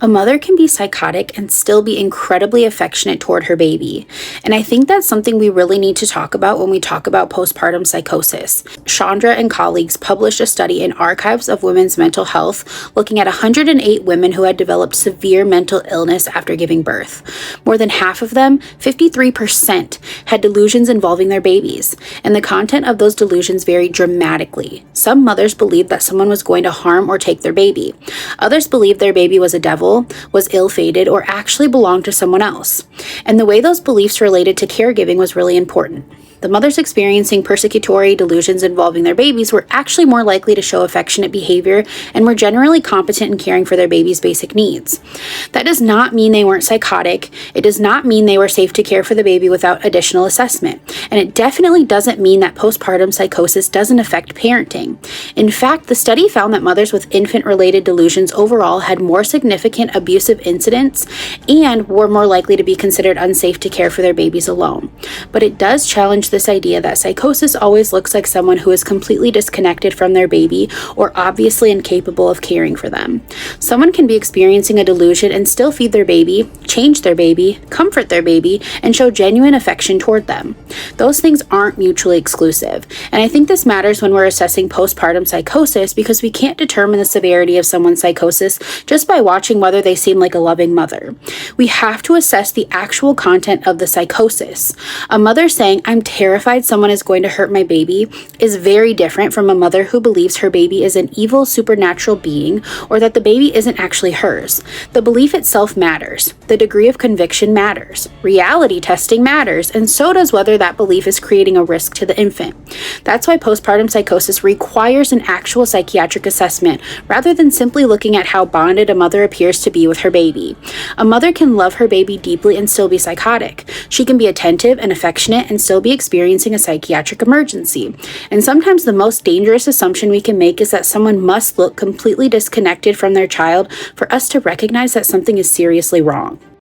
A mother can be psychotic and still be incredibly affectionate toward her baby. And I think that's something we really need to talk about when we talk about postpartum psychosis. Chandra and colleagues published a study in Archives of Women's Mental Health looking at 108 women who had developed severe mental illness after giving birth. More than half of them, 53%, had delusions involving their babies, and the content of those delusions varied dramatically. Some mothers believed that someone was going to harm or take their baby. Others believed their baby was a devil, was ill-fated, or actually belonged to someone else. And the way those beliefs related to caregiving was really important. The mothers experiencing persecutory delusions involving their babies were actually more likely to show affectionate behavior and were generally competent in caring for their baby's basic needs. That does not mean they weren't psychotic. It does not mean they were safe to care for the baby without additional assessment. And it definitely doesn't mean that postpartum psychosis doesn't affect parenting. In fact, the study found that mothers with infant-related delusions overall had more significant abusive incidents and were more likely to be considered unsafe to care for their babies alone. But it does challenge this idea that psychosis always looks like someone who is completely disconnected from their baby or obviously incapable of caring for them. Someone can be experiencing a delusion and still feed their baby, change their baby, comfort their baby, and show genuine affection toward them. Those things aren't mutually exclusive, and I think this matters when we're assessing postpartum psychosis because we can't determine the severity of someone's psychosis just by watching whether they seem like a loving mother. We have to assess the actual content of the psychosis. A mother saying, "I'm terrified someone is going to hurt my baby," is very different from a mother who believes her baby is an evil supernatural being or that the baby isn't actually hers. The belief itself matters. The degree of conviction matters. Reality testing matters, and so does whether that belief is creating a risk to the infant. That's why postpartum psychosis requires an actual psychiatric assessment rather than simply looking at how bonded a mother appears to be with her baby. A mother can love her baby deeply and still be psychotic. She can be attentive and affectionate and still be experiencing a psychiatric emergency. And sometimes the most dangerous assumption we can make is that someone must look completely disconnected from their child for us to recognize that something is seriously wrong.